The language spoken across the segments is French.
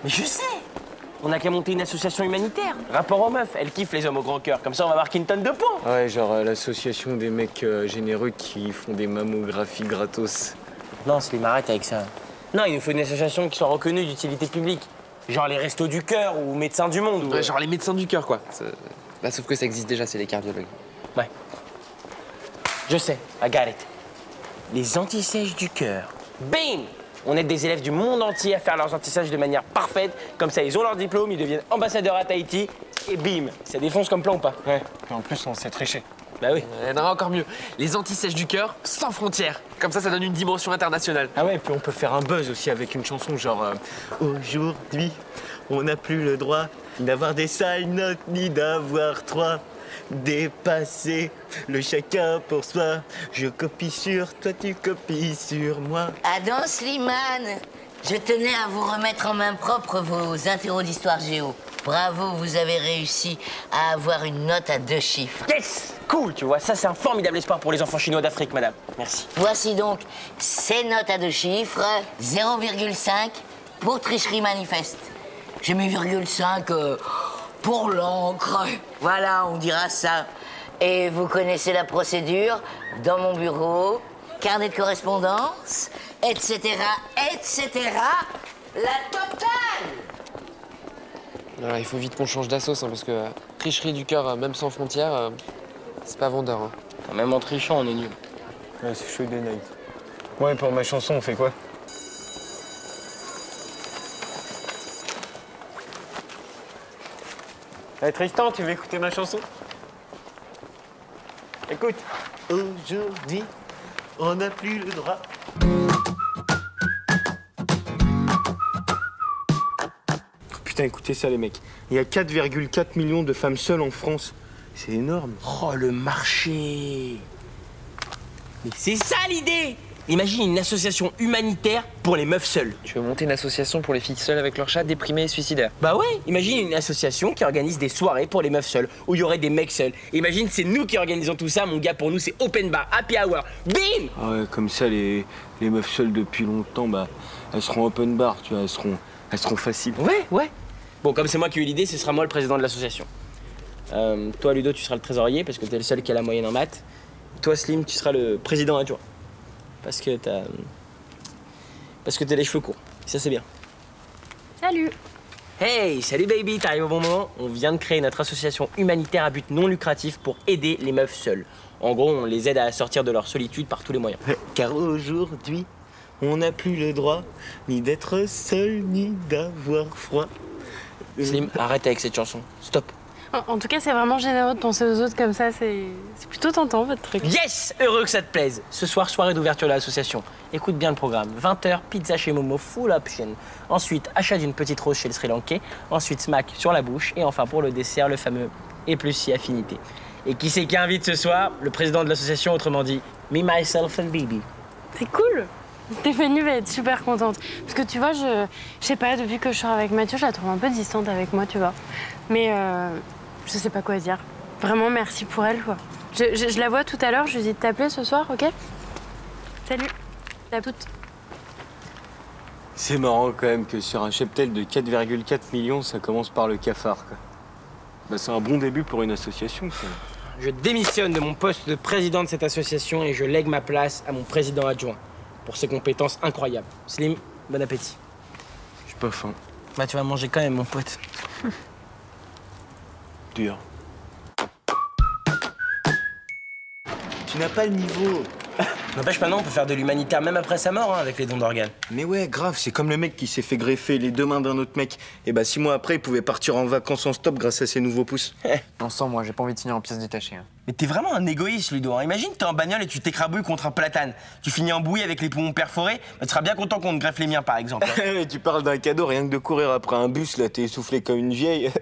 Mais je sais. On a qu'à monter une association humanitaire. Rapport aux meufs, elles kiffent les hommes au grand cœur. Comme ça, on va marquer une tonne de points. Ouais, genre l'association des mecs généreux qui font des mammographies gratos. Non, Slim, arrête avec ça. Non, il nous faut une association qui soit reconnue d'utilité publique. Genre les Restos du Cœur ou Médecins du Monde. Ouais, genre les médecins du cœur, quoi. Bah, sauf que ça existe déjà, c'est les cardiologues. Ouais. Je sais, I got it. Les antisèches du cœur. Bim! On aide des élèves du monde entier à faire leurs antisèches de manière parfaite. Comme ça, ils ont leur diplôme, ils deviennent ambassadeurs à Tahiti. Et bim! Ça défonce comme plan ou pas? Ouais, et en plus on sait tricher. Bah oui. Non, encore mieux. Les antisèches du cœur sans frontières. Comme ça donne une dimension internationale. Ah ouais, puis on peut faire un buzz aussi avec une chanson genre aujourd'hui, on n'a plus le droit d'avoir des sales notes ni d'avoir trois. Dépasser le chacun pour soi. Je copie sur toi, tu copies sur moi. Adam Slimane, je tenais à vous remettre en main propre vos interros d'histoire géo. Bravo, vous avez réussi à avoir une note à 2 chiffres. Yes! Cool, tu vois, ça c'est un formidable espoir pour les enfants chinois d'Afrique, madame. Merci. Voici donc ces notes à 2 chiffres. 0,5 pour tricherie manifeste. J'ai mis 0,5 pour l'encre. Voilà, on dira ça. Et vous connaissez la procédure. Dans mon bureau, carnet de correspondance, etc., etc. La totale! Alors, il faut vite qu'on change d'assos, hein, parce que tricherie du cœur, même sans frontières, c'est pas vendeur. Hein. Même en trichant, on est nul. Ouais, c'est chaud des nights. Ouais, pour ma chanson, on fait quoi? Hey, Tristan, tu veux écouter ma chanson? Écoute. Aujourd'hui, on n'a plus le droit. Putain, écoutez ça, les mecs. Il y a 4,4 millions de femmes seules en France. C'est énorme. Oh, le marché! Mais c'est ça l'idée! Imagine une association humanitaire pour les meufs seules. Tu veux monter une association pour les filles seules avec leurs chats déprimés et suicidaires? Bah ouais, imagine une association qui organise des soirées pour les meufs seules, où il y aurait des mecs seuls. Imagine, c'est nous qui organisons tout ça, mon gars, pour nous, c'est open bar, happy hour, bim! Ah ouais, comme ça, les meufs seules depuis longtemps, bah, elles seront open bar, tu vois, elles seront faciles. Ouais, ouais. Bon, comme c'est moi qui ai eu l'idée, ce sera moi le président de l'association. Toi, Ludo, tu seras le trésorier, parce que t'es le seul qui a la moyenne en maths. Toi, Slim, tu seras le président adjoint. Parce que t'as les cheveux courts. Ça, c'est bien. Salut. Hey, salut baby, t'arrives au bon moment. On vient de créer notre association humanitaire à but non lucratif pour aider les meufs seules. En gros, on les aide à sortir de leur solitude par tous les moyens. Car aujourd'hui, on n'a plus le droit ni d'être seul, ni d'avoir froid. Slim, arrête avec cette chanson. Stop. En tout cas, c'est vraiment généreux de penser aux autres comme ça. C'est plutôt tentant, votre truc. Yes! Heureux que ça te plaise. Ce soir, soirée d'ouverture de l'association. Écoute bien le programme. 20h, pizza chez Momo, full option. Ensuite, achat d'une petite rose chez le Sri Lankais. Ensuite, smack sur la bouche. Et enfin, pour le dessert, le fameux et plus si affinité. Et qui c'est qui invite ce soir? Le président de l'association, autrement dit, me, myself and Bibi. C'est cool. Stéphanie va être super contente. Parce que tu vois, je sais pas, depuis que je sors avec Mathieu, je la trouve un peu distante avec moi, tu vois. Mais je sais pas quoi dire. Vraiment, merci pour elle, quoi. Je la vois tout à l'heure, je lui dis de t'appeler ce soir, ok? Salut. À toutes. C'est marrant quand même que sur un cheptel de 4,4 millions, ça commence par le cafard, quoi. Bah, c'est un bon début pour une association, quoi. Je démissionne de mon poste de président de cette association et je lègue ma place à mon président adjoint pour ses compétences incroyables. Slim, bon appétit. J'ai pas faim. Bah tu vas manger quand même, mon pote. Dur. Tu n'as pas le niveau. N'empêche, maintenant, on peut faire de l'humanitaire même après sa mort, hein, avec les dons d'organes. Mais ouais, grave, c'est comme le mec qui s'est fait greffer les 2 mains d'un autre mec. Et bah 6 mois après, il pouvait partir en vacances en stop grâce à ses nouveaux pouces. Non, sans moi, j'ai pas envie de finir en pièces détachées. Hein. Mais t'es vraiment un égoïste, Ludo. Hein. Imagine, t'es en bagnole et tu t'écrabouilles contre un platane. Tu finis en bouillie avec les poumons perforés, bah, tu seras bien content qu'on te greffe les miens, par exemple. Hein. Tu parles d'un cadeau, rien que de courir après un bus, là, t'es essoufflé comme une vieille.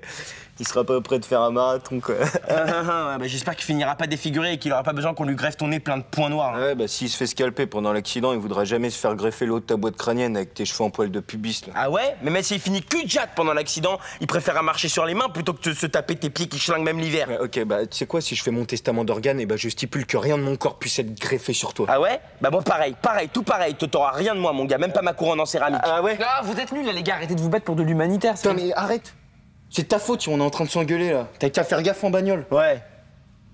il sera pas prêt de faire un marathon, quoi. Bah, j'espère qu'il finira pas défiguré et qu'il aura pas besoin qu'on lui greffe ton nez plein de points noirs. Ouais, bah s'il se fait scalper pendant l'accident, il voudra jamais se faire greffer le haut de ta boîte crânienne avec tes cheveux en poil de pubis, là. Ah ouais? Mais même s'il finit cul de jatte pendant l'accident, il préfère marcher sur les mains plutôt que de se taper tes pieds qui schlinguent même l'hiver. Ouais, ok, bah tu sais quoi, si je fais mon testament d'organes, et bah je stipule que rien de mon corps puisse être greffé sur toi. Ah ouais? Bah moi pareil, tout pareil, t'auras rien de moi mon gars, même pas ma couronne en céramique. Ah ouais? Ah, vous êtes nuls là, les gars, arrêtez de vous battre pour de l'humanitaire. Putain, mais arrête! C'est ta faute si on est en train de s'engueuler, là. T'as qu'à faire gaffe en bagnole. Ouais.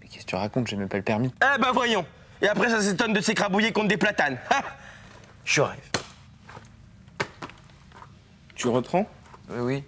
Mais qu'est-ce que tu racontes? J'ai même pas le permis. Eh bah voyons. Et après ça s'étonne de s'écrabouiller contre des platanes. Ha, je rêve. Tu reprends? Oui.